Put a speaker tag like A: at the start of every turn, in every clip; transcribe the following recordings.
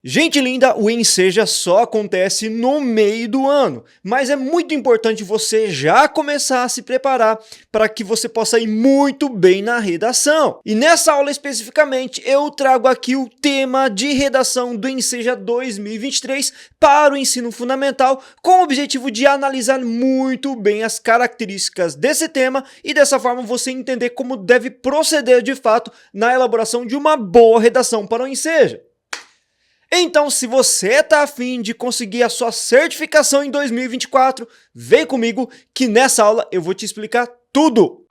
A: Gente linda, o Enseja só acontece no meio do ano, mas é muito importante você já começar a se preparar para que você possa ir muito bem na redação. E nessa aula especificamente eu trago aqui o tema de redação do Enseja 2023 para o ensino fundamental, com o objetivo de analisar muito bem as características desse tema e dessa forma você entender como deve proceder de fato na elaboração de uma boa redação para o Enseja. Então, se você está afim de conseguir a sua certificação em 2024, vem comigo que nessa aula eu vou te explicar tudo!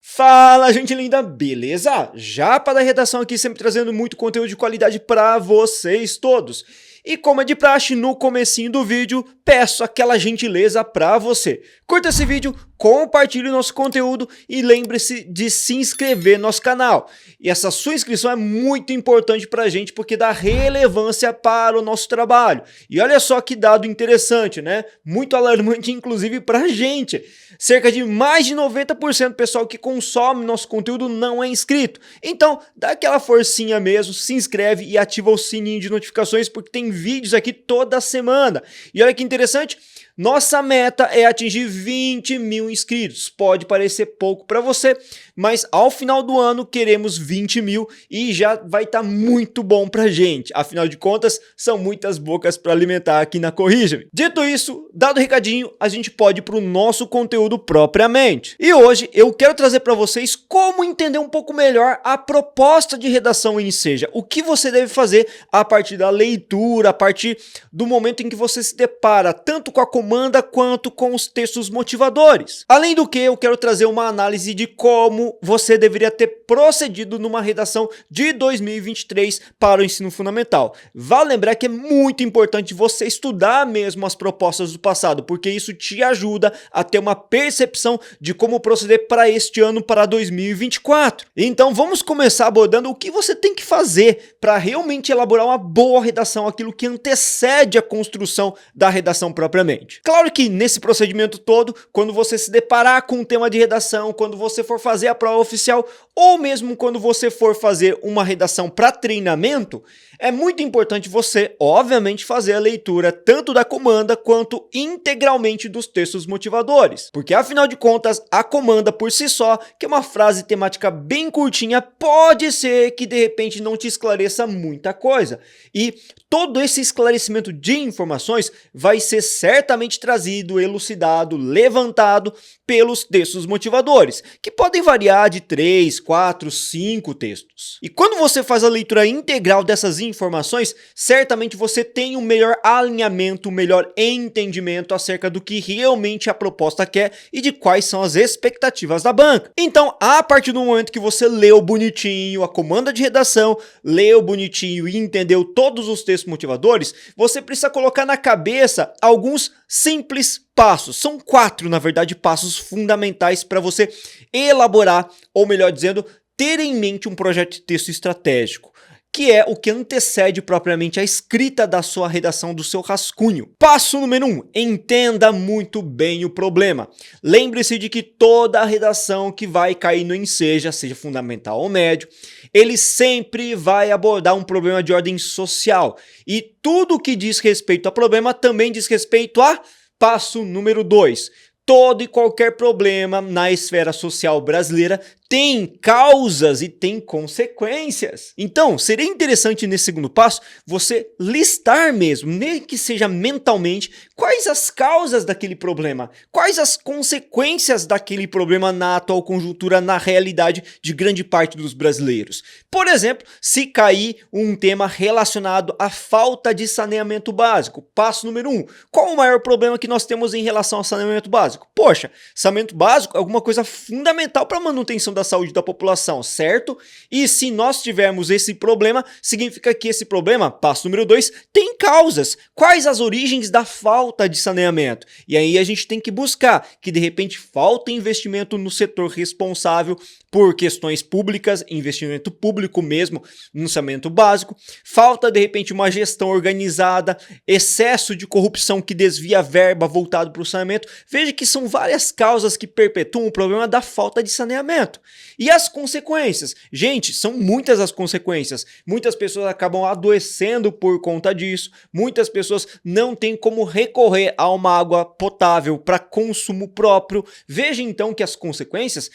A: Fala, gente linda, beleza? Já para a redação aqui, sempre trazendo muito conteúdo de qualidade para vocês todos. E como é de praxe, no comecinho do vídeo, peço aquela gentileza para você. Curta esse vídeo, compartilhe o nosso conteúdo e lembre-se de se inscrever no nosso canal. E essa sua inscrição é muito importante para a gente porque dá relevância para o nosso trabalho. E olha só que dado interessante, né? Muito alarmante, inclusive, para a gente. Cerca de mais de 90% do pessoal que consome nosso conteúdo não é inscrito. Então, dá aquela forcinha mesmo, se inscreve e ativa o sininho de notificações porque tem vídeos aqui toda semana. E olha que interessante, nossa meta é atingir 20 mil inscritos. Pode parecer pouco para você, mas ao final do ano queremos 20 mil e já vai estar muito bom pra gente. Afinal de contas, são muitas bocas para alimentar aqui na Corrija-me. Dito isso, dado o recadinho, a gente pode ir para o nosso conteúdo propriamente. E hoje eu quero trazer para vocês como entender um pouco melhor a proposta de redação em Enseja. O que você deve fazer a partir da leitura, a partir do momento em que você se depara tanto com a comanda quanto com os textos motivadores. Além do que, eu quero trazer uma análise de como você deveria ter procedido numa redação de 2023 para o ensino fundamental. Vale lembrar que é muito importante você estudar mesmo as propostas do passado, porque isso te ajuda a ter uma percepção de como proceder para este ano, para 2024. Então vamos começar abordando o que você tem que fazer para realmente elaborar uma boa redação, aquilo que antecede a construção da redação propriamente. Claro que nesse procedimento todo, quando você se deparar com um tema de redação, quando você for fazer a prova oficial, ou mesmo quando você for fazer uma redação para treinamento, é muito importante você, obviamente, fazer a leitura tanto da comanda quanto integralmente dos textos motivadores. Porque afinal de contas, a comanda por si só, que é uma frase temática bem curtinha, pode ser que de repente não te esclareça muita coisa. E todo esse esclarecimento de informações vai ser certamente trazido, elucidado, levantado pelos textos motivadores, que podem variar de 3, 4, 5 textos. E quando você faz a leitura integral dessas informações, certamente você tem um melhor alinhamento, um melhor entendimento acerca do que realmente a proposta quer e de quais são as expectativas da banca. Então, a partir do momento que você leu bonitinho a comanda de redação, leu bonitinho e entendeu todos os textos motivadores, você precisa colocar na cabeça alguns simples passos. São 4, na verdade, passos fundamentais para você elaborar, ou melhor dizendo, ter em mente um projeto de texto estratégico, que é o que antecede propriamente a escrita da sua redação, do seu rascunho. Passo número 1, entenda muito bem o problema. Lembre-se de que toda redação que vai cair no Enseja, seja fundamental ou médio, ele sempre vai abordar um problema de ordem social. E tudo que diz respeito a problema também diz respeito a passo número 2. Todo e qualquer problema na esfera social brasileira tem causas e tem consequências. Então, seria interessante nesse segundo passo você listar mesmo, nem que seja mentalmente, quais as causas daquele problema, quais as consequências daquele problema na atual conjuntura, na realidade de grande parte dos brasileiros. Por exemplo, se cair um tema relacionado à falta de saneamento básico, passo número 1. Qual o maior problema que nós temos em relação ao saneamento básico? Poxa, saneamento básico é alguma coisa fundamental para a manutenção da saúde da população, certo? E se nós tivermos esse problema, significa que esse problema, passo número 2, tem causas. Quais as origens da falta de saneamento? E aí a gente tem que buscar que de repente falta investimento no setor responsável por questões públicas, investimento público mesmo no saneamento básico, falta de repente uma gestão organizada, excesso de corrupção que desvia a verba voltado para o saneamento. Veja que são várias causas que perpetuam o problema da falta de saneamento. E as consequências? Gente, são muitas as consequências. Muitas pessoas acabam adoecendo por conta disso. Muitas pessoas não têm como recorrer a uma água potável para consumo próprio. Veja então que as consequências,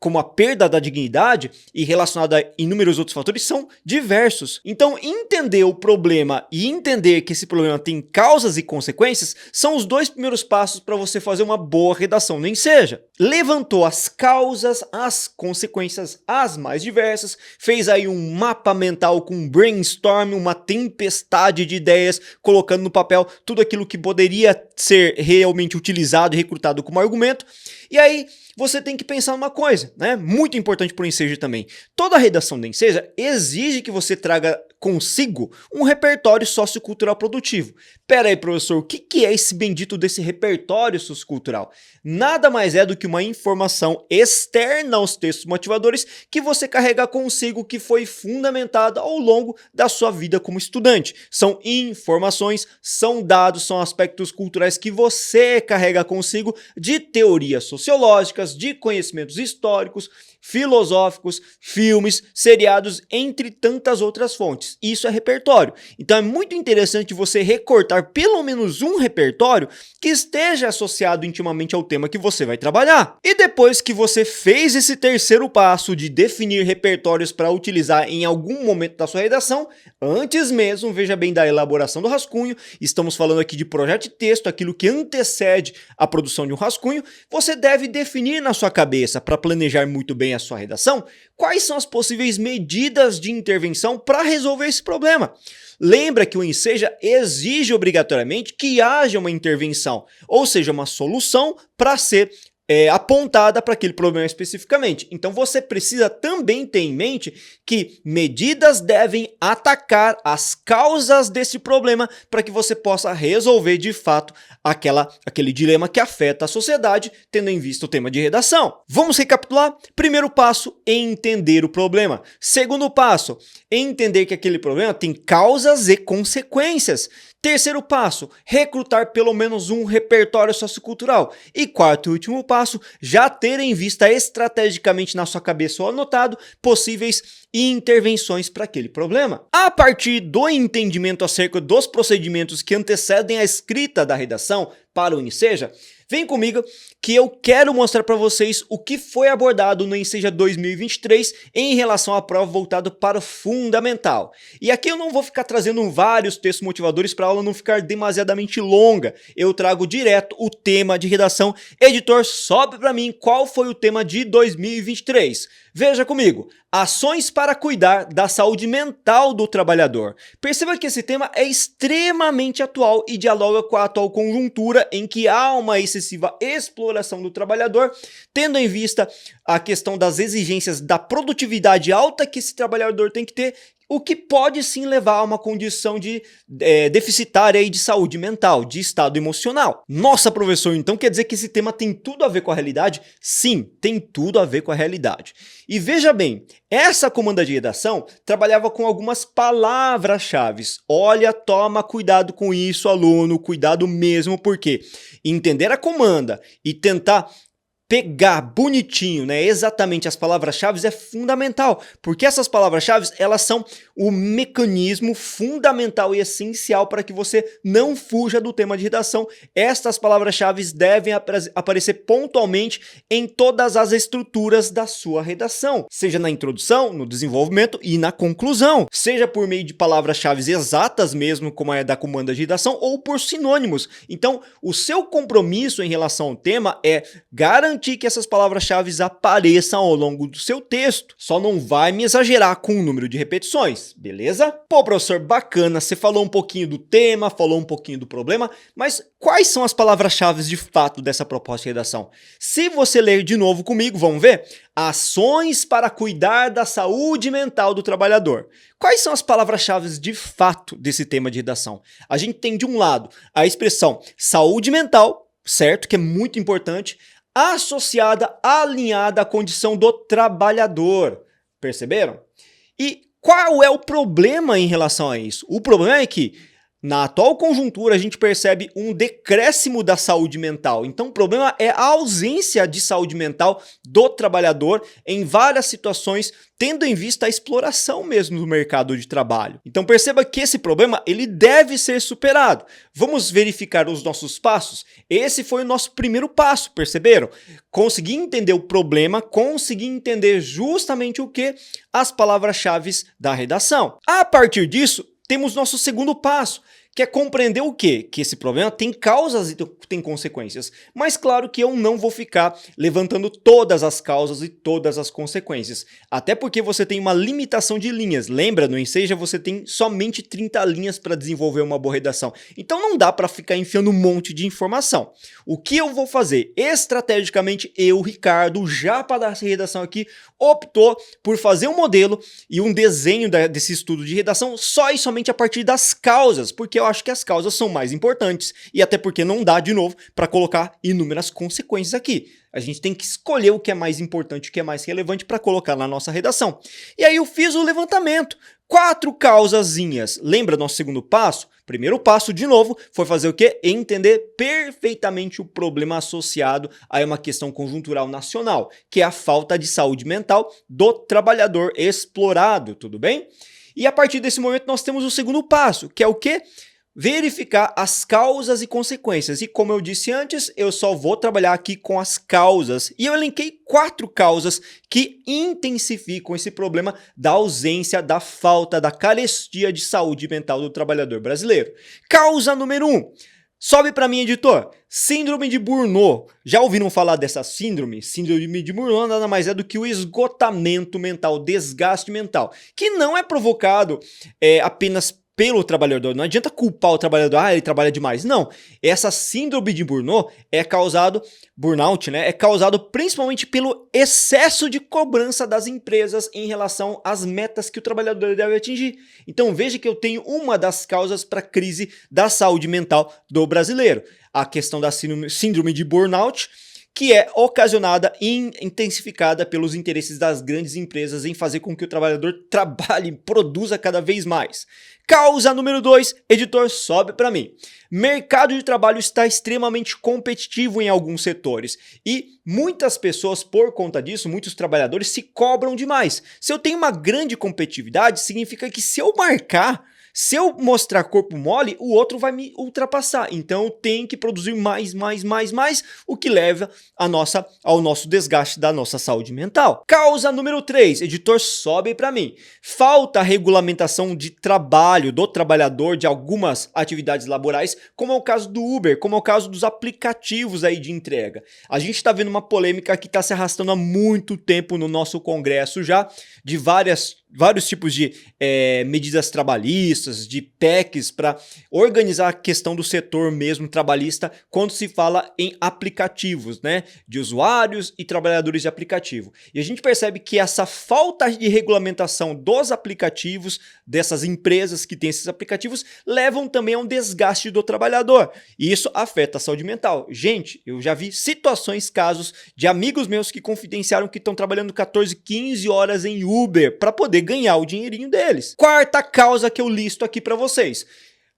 A: como a perda da dignidade e relacionada a inúmeros outros fatores, são diversos. Então, entender o problema e entender que esse problema tem causas e consequências são os dois primeiros passos para você fazer uma boa redação, nem seja. Levantou as causas, as consequências, as mais diversas, fez aí um mapa mental com um brainstorm, uma tempestade de ideias, colocando no papel tudo aquilo que poderia ser realmente utilizado e recrutado como argumento. E aí, você tem que pensar numa coisa, né? Muito importante para o ensejo também. Toda redação do ensejo exige que você traga consigo um repertório sociocultural produtivo. Pera aí, professor, o que é esse bendito desse repertório sociocultural? Nada mais é do que uma informação externa aos textos motivadores que você carrega consigo, que foi fundamentada ao longo da sua vida como estudante. São informações, são dados, são aspectos culturais que você carrega consigo de teorias sociológicas, de conhecimentos históricos, filosóficos, filmes, seriados, entre tantas outras fontes. Isso é repertório. Então é muito interessante você recortar pelo menos um repertório que esteja associado intimamente ao tema que você vai trabalhar. E depois que você fez esse terceiro passo de definir repertórios para utilizar em algum momento da sua redação, antes mesmo, veja bem, da elaboração do rascunho, estamos falando aqui de projeto de texto, aquilo que antecede a produção de um rascunho, você deve definir na sua cabeça, para planejar muito bem a sua redação, quais são as possíveis medidas de intervenção para resolver esse problema. Lembra que o Enseja exige obrigatoriamente que haja uma intervenção, ou seja, uma solução para ser apontada para aquele problema especificamente. Então você precisa também ter em mente que medidas devem atacar as causas desse problema para que você possa resolver de fato aquele dilema que afeta a sociedade, tendo em vista o tema de redação. Vamos recapitular? Primeiro passo, entender o problema. Segundo passo, entender que aquele problema tem causas e consequências. Terceiro passo, recrutar pelo menos um repertório sociocultural. E quarto e último passo, já ter em vista estrategicamente na sua cabeça ou anotado possíveis intervenções para aquele problema. A partir do entendimento acerca dos procedimentos que antecedem a escrita da redação para o Enseja, vem comigo que eu quero mostrar para vocês o que foi abordado no Enseja 2023 em relação à prova voltada para o fundamental. E aqui eu não vou ficar trazendo vários textos motivadores para a aula não ficar demasiadamente longa. Eu trago direto o tema de redação. Editor, sobe para mim qual foi o tema de 2023. Veja comigo, ações para cuidar da saúde mental do trabalhador. Perceba que esse tema é extremamente atual e dialoga com a atual conjuntura em que há uma excessiva exploração do trabalhador, tendo em vista a questão das exigências da produtividade alta que esse trabalhador tem que ter, o que pode sim levar a uma condição de deficitária de saúde mental, de estado emocional. Nossa, professor, então quer dizer que esse tema tem tudo a ver com a realidade? Sim, tem tudo a ver com a realidade. E veja bem, essa comanda de redação trabalhava com algumas palavras-chave. Olha, toma cuidado com isso, aluno, cuidado mesmo, porque entender a comanda e tentar pegar bonitinho, né, exatamente as palavras-chave é fundamental, porque essas palavras-chave, elas são o mecanismo fundamental e essencial para que você não fuja do tema de redação. Estas palavras-chave devem aparecer pontualmente em todas as estruturas da sua redação, seja na introdução, no desenvolvimento e na conclusão, seja por meio de palavras-chave exatas mesmo, como é da comanda de redação, ou por sinônimos. Então, o seu compromisso em relação ao tema é garantir que essas palavras-chave apareçam ao longo do seu texto. Só não vai me exagerar com o número de repetições, beleza? Pô, professor, bacana, você falou um pouquinho do tema, falou um pouquinho do problema, mas quais são as palavras-chave de fato dessa proposta de redação? Se você ler de novo comigo, vamos ver? Ações para cuidar da saúde mental do trabalhador. Quais são as palavras-chave de fato desse tema de redação? A gente tem de um lado a expressão saúde mental, certo? Que é muito importante, associada, alinhada à condição do trabalhador. Perceberam? E qual é o problema em relação a isso? O problema é que Na atual conjuntura, a gente percebe um decréscimo da saúde mental. Então, o problema é a ausência de saúde mental do trabalhador em várias situações, tendo em vista a exploração mesmo do mercado de trabalho. Então, perceba que esse problema ele deve ser superado. Vamos verificar os nossos passos? Esse foi o nosso primeiro passo, perceberam? Conseguir entender o problema, conseguir entender justamente o que? As palavras-chave da redação. A partir disso, temos nosso segundo passo, que é compreender o quê? Que esse problema tem causas e tem consequências. Mas claro que eu não vou ficar levantando todas as causas e todas as consequências. Até porque você tem uma limitação de linhas. Lembra, no Enseja você tem somente 30 linhas para desenvolver uma boa redação. Então não dá para ficar enfiando um monte de informação. O que eu vou fazer? Estrategicamente, eu, Ricardo, já para dar redação aqui, optou por fazer um modelo e um desenho desse estudo de redação só e somente a partir das causas, porque eu acho que as causas são mais importantes e até porque não dá, de novo, para colocar inúmeras consequências aqui. A gente tem que escolher o que é mais importante, o que é mais relevante para colocar na nossa redação. E aí eu fiz o levantamento. 4 causazinhas. Lembra do nosso segundo passo? Primeiro passo, de novo, foi fazer o quê? Entender perfeitamente o problema associado a uma questão conjuntural nacional, que é a falta de saúde mental do trabalhador explorado, tudo bem? E a partir desse momento nós temos o segundo passo, que é o quê? Verificar as causas e consequências. E como eu disse antes, eu só vou trabalhar aqui com as causas. E eu elenquei 4 causas que intensificam esse problema da ausência, da falta, da carestia de saúde mental do trabalhador brasileiro. Causa número 1. Sobe para mim, editor. Síndrome de Burnout. Já ouviram falar dessa síndrome? Síndrome de Burnout nada mais é do que o esgotamento mental, o desgaste mental, que não é provocado apenas pelo trabalhador. Não adianta culpar o trabalhador, ele trabalha demais. Não, essa síndrome de burnout é causado principalmente pelo excesso de cobrança das empresas em relação às metas que o trabalhador deve atingir. Então veja que eu tenho uma das causas para a crise da saúde mental do brasileiro. A questão da síndrome de burnout, que é ocasionada e intensificada pelos interesses das grandes empresas em fazer com que o trabalhador trabalhe e produza cada vez mais. Causa número 2, editor, sobe para mim. Mercado de trabalho está extremamente competitivo em alguns setores e muitas pessoas, por conta disso, muitos trabalhadores se cobram demais. Se eu tenho uma grande competitividade, significa que se eu mostrar corpo mole, o outro vai me ultrapassar. Então eu tenho que produzir mais, o que leva ao nosso desgaste da nossa saúde mental. Causa número 3, editor, sobe para mim. Falta regulamentação de trabalho do trabalhador de algumas atividades laborais, como é o caso do Uber, como é o caso dos aplicativos aí de entrega. A gente está vendo uma polêmica que está se arrastando há muito tempo no nosso Congresso já, de vários tipos de medidas trabalhistas, de PECs para organizar a questão do setor mesmo trabalhista quando se fala em aplicativos, né, de usuários e trabalhadores de aplicativo. E a gente percebe que essa falta de regulamentação dos aplicativos, dessas empresas que têm esses aplicativos, levam também a um desgaste do trabalhador. E isso afeta a saúde mental. Gente, eu já vi situações, casos de amigos meus que confidenciaram que estão trabalhando 14, 15 horas em Uber para poder ganhar o dinheirinho deles. Quarta causa que eu listo aqui para vocês.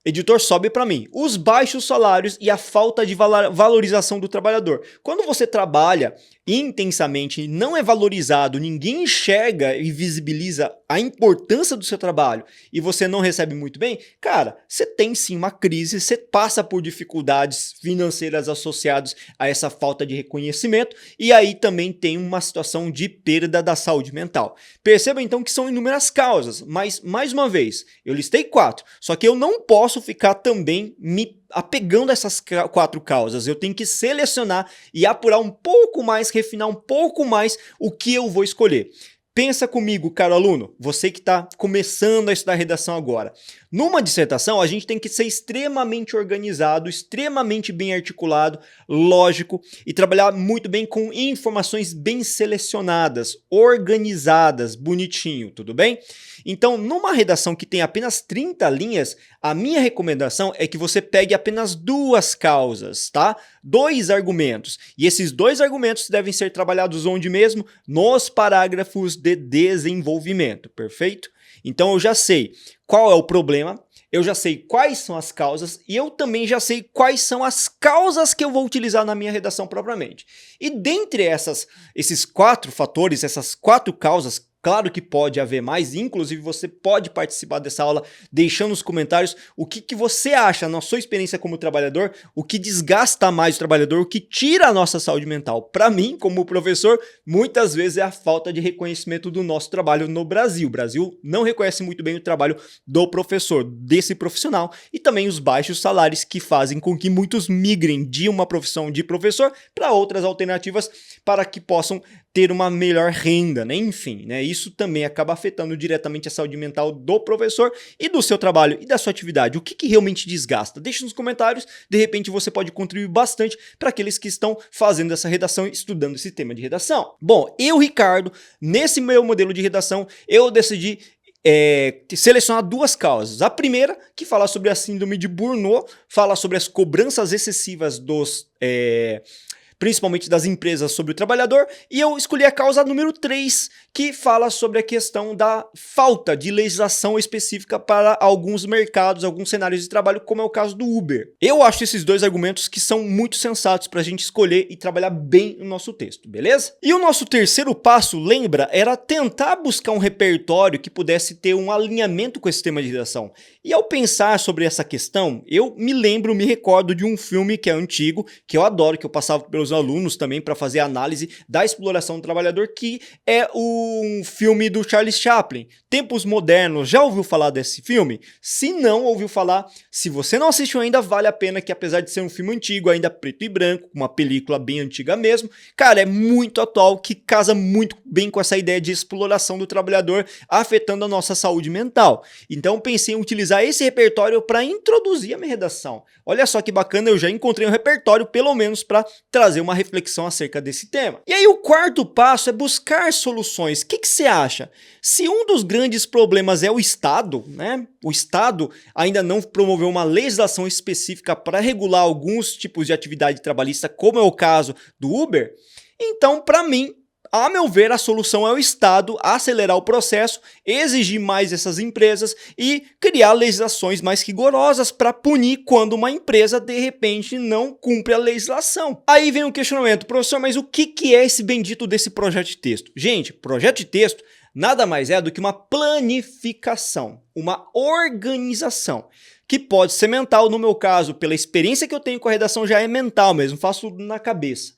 A: Editor, sobe para mim. Os baixos salários e a falta de valorização do trabalhador. Quando você trabalha intensamente e não é valorizado, ninguém enxerga e visibiliza a importância do seu trabalho e você não recebe muito bem, cara, você tem sim uma crise, você passa por dificuldades financeiras associadas a essa falta de reconhecimento e aí também tem uma situação de perda da saúde mental. Perceba então que são inúmeras causas, mas mais uma vez, eu listei 4, só que eu não posso ficar também me apegando a essas 4 causas. Eu tenho que selecionar e apurar um pouco mais, refinar um pouco mais o que eu vou escolher. Pensa comigo, caro aluno, você que está começando a estudar redação agora. Numa dissertação, a gente tem que ser extremamente organizado, extremamente bem articulado, lógico e trabalhar muito bem com informações bem selecionadas, organizadas, bonitinho, tudo bem? Então, numa redação que tem apenas 30 linhas, a minha recomendação é que você pegue apenas 2 causas, tá? 2 argumentos. E esses 2 argumentos devem ser trabalhados onde mesmo? Nos parágrafos de desenvolvimento, perfeito? Então eu já sei qual é o problema, eu já sei quais são as causas e eu também já sei quais são as causas que eu vou utilizar na minha redação propriamente. E dentre esses 4 fatores, essas 4 causas, claro que pode haver mais, inclusive você pode participar dessa aula deixando nos comentários o que você acha, na sua experiência como trabalhador, o que desgasta mais o trabalhador, o que tira a nossa saúde mental. Para mim, como professor, muitas vezes é a falta de reconhecimento do nosso trabalho no Brasil. O Brasil não reconhece muito bem o trabalho do professor, desse profissional, e também os baixos salários que fazem com que muitos migrem de uma profissão de professor para outras alternativas para que possam ter uma melhor renda, né? Enfim, né? Isso também acaba afetando diretamente a saúde mental do professor e do seu trabalho e da sua atividade. O que realmente desgasta? Deixe nos comentários, de repente você pode contribuir bastante para aqueles que estão fazendo essa redação e estudando esse tema de redação. Bom, eu, Ricardo, nesse meu modelo de redação, eu decidi selecionar 2 causas. A primeira, que fala sobre a síndrome de Burnout, fala sobre as cobranças excessivas principalmente das empresas sobre o trabalhador, e eu escolhi a causa número 3, que fala sobre a questão da falta de legislação específica para alguns mercados, alguns cenários de trabalho, como é o caso do Uber. Eu acho esses 2 argumentos que são muito sensatos para a gente escolher e trabalhar bem no nosso texto, beleza? E o nosso terceiro passo, lembra, era tentar buscar um repertório que pudesse ter um alinhamento com esse tema de redação. E ao pensar sobre essa questão, eu me recordo de um filme que é antigo, que eu adoro, que eu passava pelos alunos também para fazer análise da exploração do trabalhador, que é um filme do Charles Chaplin, Tempos Modernos. Já ouviu falar desse filme? Se não ouviu falar, se você não assistiu ainda, vale a pena, que apesar de ser um filme antigo, ainda preto e branco, uma película bem antiga mesmo, cara, é muito atual, que casa muito bem com essa ideia de exploração do trabalhador, afetando a nossa saúde mental. Então pensei em utilizar esse repertório para introduzir a minha redação. Olha só que bacana, eu já encontrei um repertório, pelo menos para trazer uma reflexão acerca desse tema. E aí o quarto passo é buscar soluções. O que você acha? Se um dos grandes problemas é o Estado, né? O Estado ainda não promoveu uma legislação específica para regular alguns tipos de atividade trabalhista, como é o caso do Uber, então, para mim, a meu ver, a solução é o Estado acelerar o processo, exigir mais dessas empresas e criar legislações mais rigorosas para punir quando uma empresa, de repente, não cumpre a legislação. Aí vem o questionamento: professor, mas o que é esse bendito desse projeto de texto? Gente, projeto de texto nada mais é do que uma planificação, uma organização, que pode ser mental. No meu caso, pela experiência que eu tenho com a redação, já é mental mesmo, faço tudo na cabeça.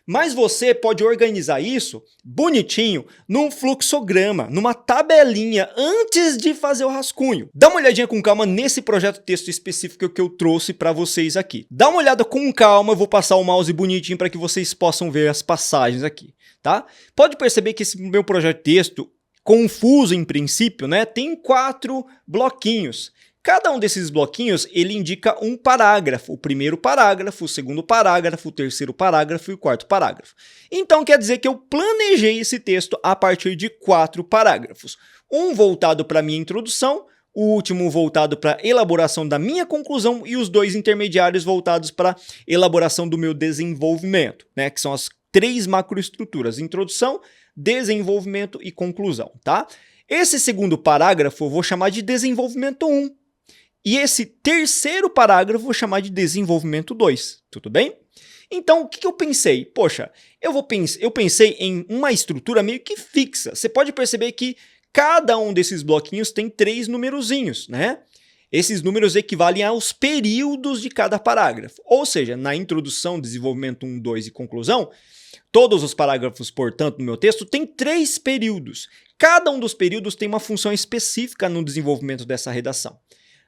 A: Mas você pode organizar isso bonitinho num fluxograma, numa tabelinha, antes de fazer o rascunho. Dá uma olhadinha com calma nesse projeto de texto específico que eu trouxe para vocês aqui. Dá uma olhada com calma, eu vou passar o mouse bonitinho para que vocês possam ver as passagens aqui, tá? Pode perceber que esse meu projeto de texto, confuso em princípio, né, tem 4 bloquinhos. Cada um desses bloquinhos, ele indica um parágrafo, o primeiro parágrafo, o segundo parágrafo, o terceiro parágrafo e o quarto parágrafo. Então quer dizer que eu planejei esse texto a partir de 4 parágrafos. Um voltado para a minha introdução, o último voltado para a elaboração da minha conclusão e os 2 intermediários voltados para a elaboração do meu desenvolvimento, né? Que são as 3 macroestruturas: introdução, desenvolvimento e conclusão, tá? Esse segundo parágrafo eu vou chamar de desenvolvimento 1. E esse terceiro parágrafo eu vou chamar de desenvolvimento 2, tudo bem? Então, o que eu pensei? Poxa, eu pensei em uma estrutura meio que fixa. Você pode perceber que cada um desses bloquinhos tem 3 numerozinhos, né? Esses números equivalem aos períodos de cada parágrafo. Ou seja, na introdução, desenvolvimento 1, 2 e conclusão, todos os parágrafos, portanto, no meu texto, tem 3 períodos. Cada um dos períodos tem uma função específica no desenvolvimento dessa redação.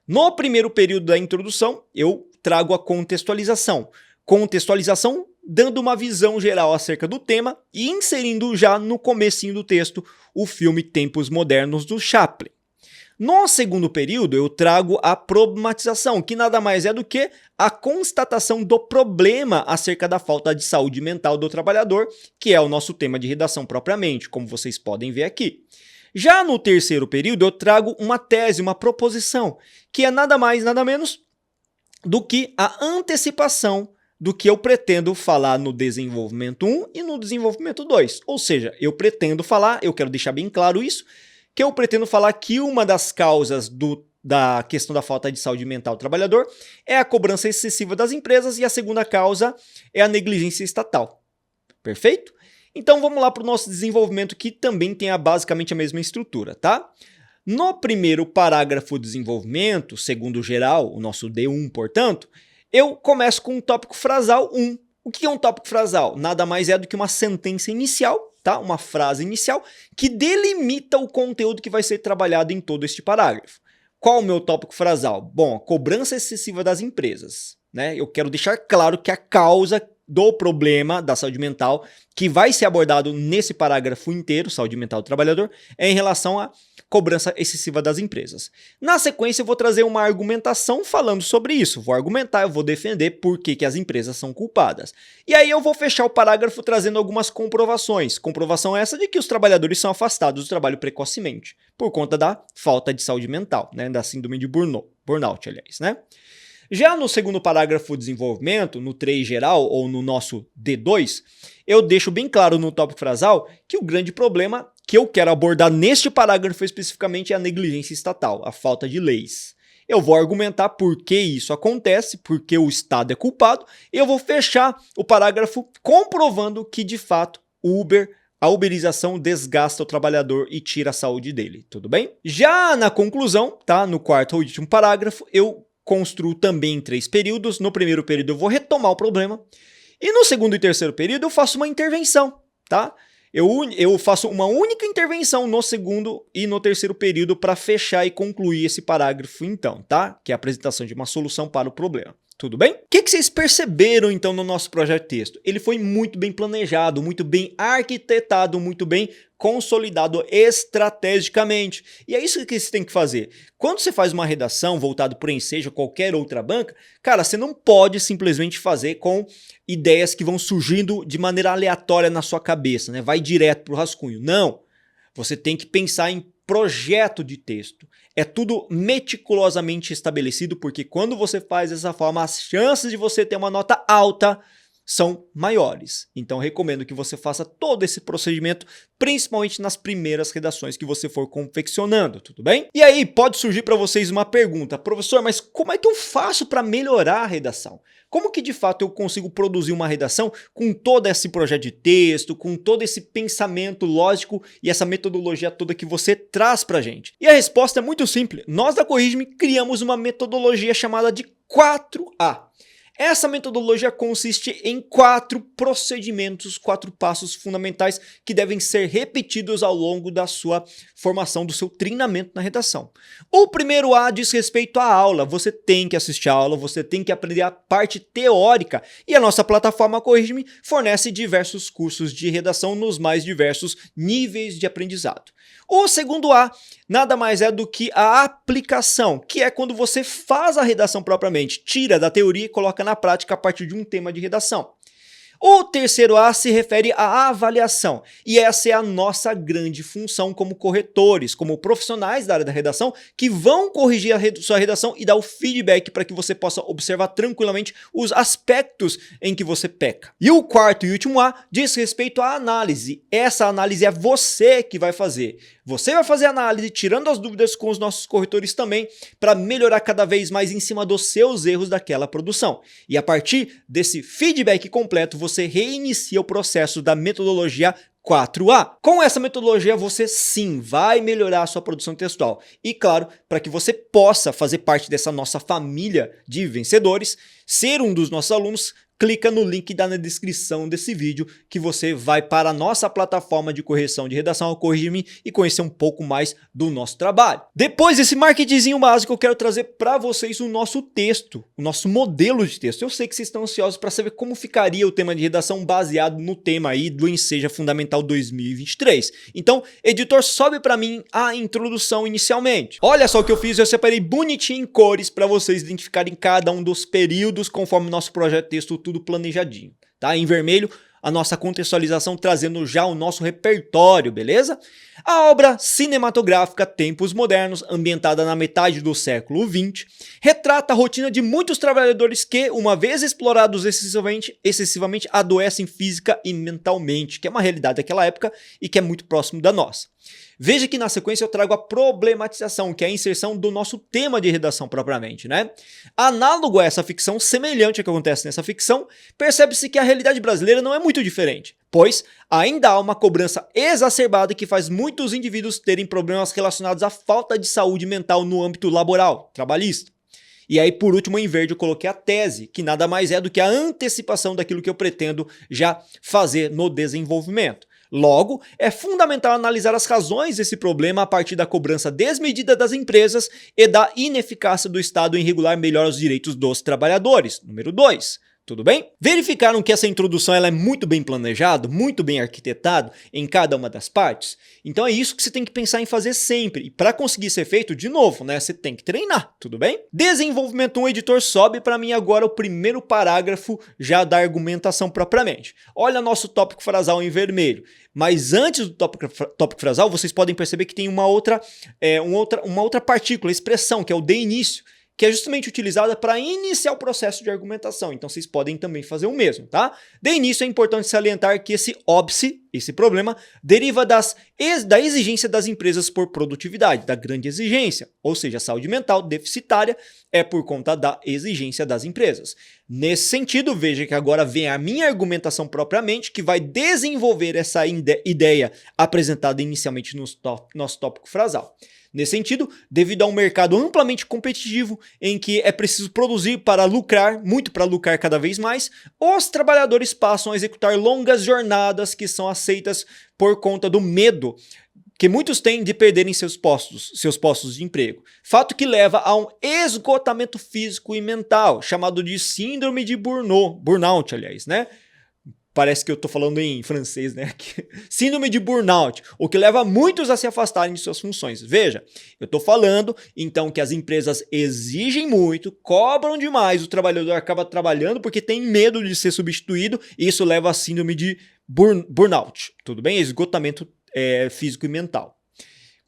A: No primeiro período da introdução, eu trago a contextualização. Contextualização dando uma visão geral acerca do tema e inserindo já no comecinho do texto o filme Tempos Modernos do Chaplin. No segundo período, eu trago a problematização, que nada mais é do que a constatação do problema acerca da falta de saúde mental do trabalhador, que é o nosso tema de redação propriamente, como vocês podem ver aqui. Já no terceiro período, eu trago uma tese, uma proposição, que é nada mais, nada menos do que a antecipação do que eu pretendo falar no desenvolvimento 1 e no desenvolvimento 2. Ou seja, eu pretendo falar, eu quero deixar bem claro isso, que eu pretendo falar que uma das causas da questão da falta de saúde mental do trabalhador é a cobrança excessiva das empresas e a segunda causa é a negligência estatal. Perfeito? Então vamos lá para o nosso desenvolvimento que também tem basicamente a mesma estrutura, tá? No primeiro parágrafo de desenvolvimento, segundo geral, o nosso D1, portanto, eu começo com um tópico frasal 1. O que é um tópico frasal? Nada mais é do que uma sentença inicial, tá? Uma frase inicial que delimita o conteúdo que vai ser trabalhado em todo este parágrafo. Qual o meu tópico frasal? Bom, a cobrança excessiva das empresas, né? Eu quero deixar claro que a causa do problema da saúde mental que vai ser abordado nesse parágrafo inteiro, saúde mental do trabalhador, é em relação à cobrança excessiva das empresas. Na sequência eu vou trazer uma argumentação falando sobre isso, vou argumentar, eu vou defender por que as empresas são culpadas. E aí eu vou fechar o parágrafo trazendo algumas comprovações, comprovação essa de que os trabalhadores são afastados do trabalho precocemente, por conta da falta de saúde mental, né, da síndrome de burnout, aliás, né? Já no segundo parágrafo de desenvolvimento, no 3 geral ou no nosso D2, eu deixo bem claro no tópico frasal que o grande problema que eu quero abordar neste parágrafo especificamente é a negligência estatal, a falta de leis. Eu vou argumentar por que isso acontece, por que o Estado é culpado, e eu vou fechar o parágrafo comprovando que de fato a uberização desgasta o trabalhador e tira a saúde dele, tudo bem? Já na conclusão, tá, no quarto e último parágrafo, eu construo também em 3 períodos. No primeiro período eu vou retomar o problema. E no segundo e terceiro período eu faço uma intervenção, tá? Eu faço uma única intervenção no segundo e no terceiro período para fechar e concluir esse parágrafo então, tá? Que é a apresentação de uma solução para o problema. Tudo bem? O que vocês perceberam então no nosso projeto de texto? Ele foi muito bem planejado, muito bem arquitetado, muito bem consolidado estrategicamente. E é isso que você tem que fazer. Quando você faz uma redação voltada para o Enseja ou qualquer outra banca, cara, você não pode simplesmente fazer com ideias que vão surgindo de maneira aleatória na sua cabeça, né? Vai direto para o rascunho. Não. Você tem que pensar em projeto de texto. É tudo meticulosamente estabelecido, porque quando você faz dessa forma, as chances de você ter uma nota alta são maiores. Então recomendo que você faça todo esse procedimento, principalmente nas primeiras redações que você for confeccionando, tudo bem? E aí pode surgir para vocês uma pergunta: professor, mas como é que eu faço para melhorar a redação? Como que de fato eu consigo produzir uma redação com todo esse projeto de texto, com todo esse pensamento lógico e essa metodologia toda que você traz pra gente? E a resposta é muito simples. Nós da Corrige-me criamos uma metodologia chamada de 4A. Essa metodologia consiste em 4 procedimentos, 4 passos fundamentais que devem ser repetidos ao longo da sua formação, do seu treinamento na redação. O primeiro A diz respeito à aula. Você tem que assistir a aula, você tem que aprender a parte teórica. E a nossa plataforma Corrige-me fornece diversos cursos de redação nos mais diversos níveis de aprendizado. O segundo A nada mais é do que a aplicação, que é quando você faz a redação propriamente, tira da teoria e coloca na prática a partir de um tema de redação. O terceiro A se refere à avaliação, e essa é a nossa grande função como corretores, como profissionais da área da redação, que vão corrigir a sua redação e dar o feedback para que você possa observar tranquilamente os aspectos em que você peca. E o quarto e último A diz respeito à análise. Essa análise é você que vai fazer. Você vai fazer a análise, tirando as dúvidas com os nossos corretores também, para melhorar cada vez mais em cima dos seus erros daquela produção. E a partir desse feedback completo, você reinicia o processo da metodologia 4A. Com essa metodologia, você sim vai melhorar a sua produção textual. E claro, para que você possa fazer parte dessa nossa família de vencedores, ser um dos nossos alunos, clica no link da na descrição desse vídeo que você vai para a nossa plataforma de correção de redação, ao Corrige-me, e conhecer um pouco mais do nosso trabalho. Depois desse marketingzinho básico, eu quero trazer para vocês o nosso texto, o nosso modelo de texto. Eu sei que vocês estão ansiosos para saber como ficaria o tema de redação baseado no tema aí do Enseja Fundamental 2023. Então, editor, sobe para mim a introdução inicialmente. Olha só o que eu fiz, eu separei bonitinho em cores para vocês identificarem cada um dos períodos conforme o nosso projeto de texto, tudo planejadinho, tá? Em vermelho, a nossa contextualização trazendo já o nosso repertório, beleza? A obra cinematográfica Tempos Modernos, ambientada na metade do século XX, retrata a rotina de muitos trabalhadores que, uma vez explorados excessivamente adoecem física e mentalmente, que é uma realidade daquela época e que é muito próximo da nossa. Veja que na sequência eu trago a problematização, que é a inserção do nosso tema de redação propriamente, né? Análogo a essa ficção, semelhante ao que acontece nessa ficção, percebe-se que a realidade brasileira não é muito diferente, pois ainda há uma cobrança exacerbada que faz muitos indivíduos terem problemas relacionados à falta de saúde mental no âmbito laboral, trabalhista. E aí, por último, em verde, eu coloquei a tese, que nada mais é do que a antecipação daquilo que eu pretendo já fazer no desenvolvimento. Logo, é fundamental analisar as razões desse problema a partir da cobrança desmedida das empresas e da ineficácia do Estado em regular melhor os direitos dos trabalhadores. Número 2. Tudo bem? Verificaram que essa introdução ela é muito bem planejada, muito bem arquitetado em cada uma das partes? Então é isso que você tem que pensar em fazer sempre. E para conseguir ser feito, de novo, né, você tem que treinar, tudo bem? Desenvolvimento 1, o editor sobe para mim agora o primeiro parágrafo já da argumentação propriamente. Olha nosso tópico frasal em vermelho. Mas antes do tópico frasal, vocês podem perceber que tem uma outra partícula, expressão, que é o de início, que é justamente utilizada para iniciar o processo de argumentação. Então vocês podem também fazer o mesmo, tá? De início é importante salientar que esse óbice, esse problema, deriva da exigência das empresas por produtividade, da grande exigência, ou seja, a saúde mental deficitária é por conta da exigência das empresas. Nesse sentido, veja que agora vem a minha argumentação propriamente, que vai desenvolver essa ideia apresentada inicialmente no nosso tópico frasal. Nesse sentido, devido a um mercado amplamente competitivo, em que é preciso produzir para lucrar, muito para lucrar cada vez mais, os trabalhadores passam a executar longas jornadas que são aceitas por conta do medo que muitos têm de perderem seus postos de emprego. Fato que leva a um esgotamento físico e mental, chamado de síndrome de burnout, aliás, né? Parece que eu tô falando em francês, né? Síndrome de burnout, o que leva muitos a se afastarem de suas funções. Veja, eu tô falando, então, que as empresas exigem muito, cobram demais, o trabalhador acaba trabalhando porque tem medo de ser substituído, e isso leva a síndrome de burnout, tudo bem? Esgotamento físico e mental.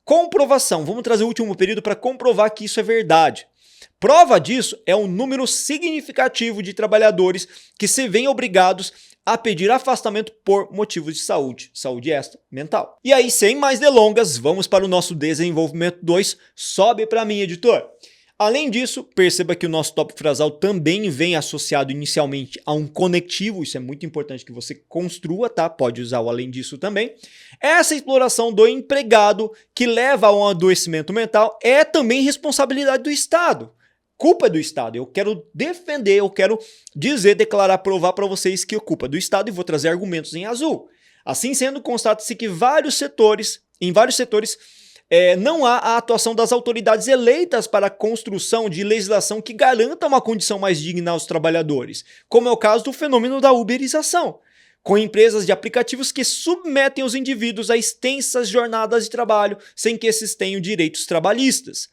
A: Comprovação, vamos trazer o último período para comprovar que isso é verdade. Prova disso é um número significativo de trabalhadores que se veem obrigados a pedir afastamento por motivos de saúde esta, mental. E aí, sem mais delongas, vamos para o nosso desenvolvimento 2, sobe para mim, editor. Além disso, perceba que o nosso tópico frasal também vem associado inicialmente a um conectivo, isso é muito importante que você construa, tá? Pode usar o além disso também. Essa exploração do empregado que leva a um adoecimento mental é também responsabilidade do Estado. Culpa do Estado. Eu quero defender, eu quero dizer, declarar, provar para vocês que é culpa do Estado e vou trazer argumentos em azul. Assim sendo, constata-se que em vários setores, não há a atuação das autoridades eleitas para a construção de legislação que garanta uma condição mais digna aos trabalhadores, como é o caso do fenômeno da uberização, com empresas de aplicativos que submetem os indivíduos a extensas jornadas de trabalho sem que esses tenham direitos trabalhistas.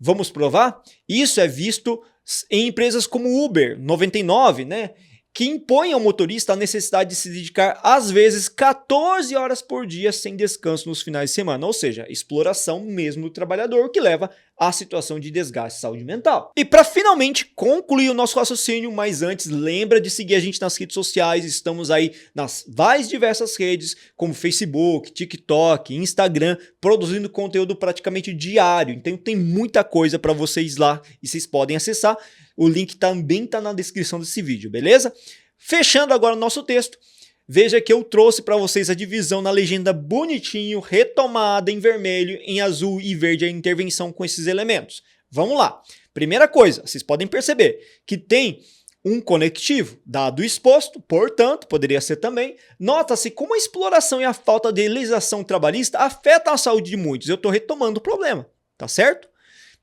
A: Vamos provar? Isso é visto em empresas como Uber 99, né? Que impõem ao motorista a necessidade de se dedicar, às vezes, 14 horas por dia sem descanso nos finais de semana. Ou seja, exploração mesmo do trabalhador, que leva à situação de desgaste de saúde mental. E para finalmente concluir o nosso raciocínio, mas antes, lembra de seguir a gente nas redes sociais. Estamos aí nas mais diversas redes, como Facebook, TikTok, Instagram, produzindo conteúdo praticamente diário. Então tem muita coisa para vocês lá e vocês podem acessar. O link também está na descrição desse vídeo, beleza? Fechando agora o nosso texto, veja que eu trouxe para vocês a divisão na legenda bonitinho, retomada em vermelho, em azul e verde a intervenção com esses elementos. Vamos lá. Primeira coisa, vocês podem perceber que tem um conectivo, dado exposto, portanto, poderia ser também, nota-se como a exploração e a falta de legislação trabalhista afetam a saúde de muitos. Eu estou retomando o problema, tá certo?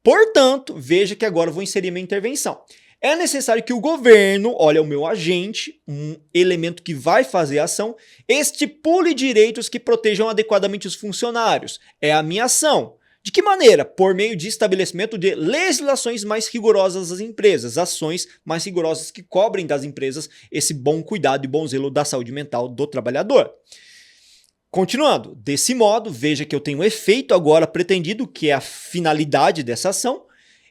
A: Portanto, veja que agora eu vou inserir minha intervenção. É necessário que o governo, olha o meu agente, um elemento que vai fazer a ação, estipule direitos que protejam adequadamente os funcionários. É a minha ação. De que maneira? Por meio de estabelecimento de legislações mais rigorosas das empresas, ações mais rigorosas que cobrem das empresas esse bom cuidado e bom zelo da saúde mental do trabalhador. Continuando, desse modo, veja que eu tenho um efeito agora pretendido, que é a finalidade dessa ação,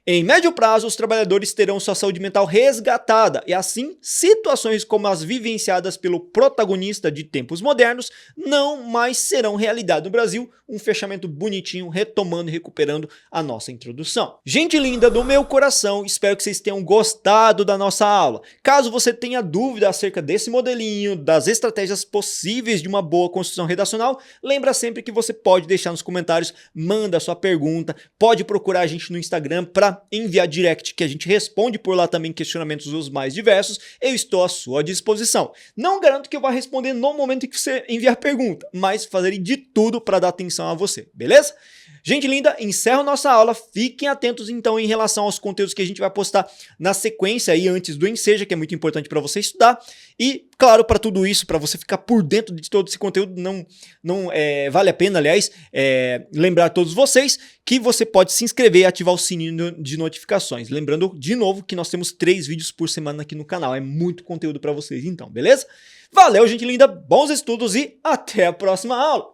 A: Em médio prazo, os trabalhadores terão sua saúde mental resgatada e assim, situações como as vivenciadas pelo protagonista de Tempos Modernos não mais serão realidade no Brasil. Um fechamento bonitinho, retomando e recuperando a nossa introdução. Gente linda do meu coração, espero que vocês tenham gostado da nossa aula. Caso você tenha dúvida acerca desse modelinho, das estratégias possíveis de uma boa construção redacional, lembra sempre que você pode deixar nos comentários, manda a sua pergunta, pode procurar a gente no Instagram para enviar direct, que a gente responde por lá também questionamentos os mais diversos. Eu estou à sua disposição. Não garanto que eu vá responder no momento em que você enviar pergunta, mas farei de tudo para dar atenção a você, beleza? Gente linda, encerro nossa aula, fiquem atentos então em relação aos conteúdos que a gente vai postar na sequência aí antes do Enseja, que é muito importante para você estudar, e claro, para tudo isso, para você ficar por dentro de todo esse conteúdo, vale a pena, aliás, lembrar a todos vocês que você pode se inscrever e ativar o sininho de notificações, lembrando de novo que nós temos 3 vídeos por semana aqui no canal, é muito conteúdo para vocês então, beleza? Valeu gente linda, bons estudos e até a próxima aula!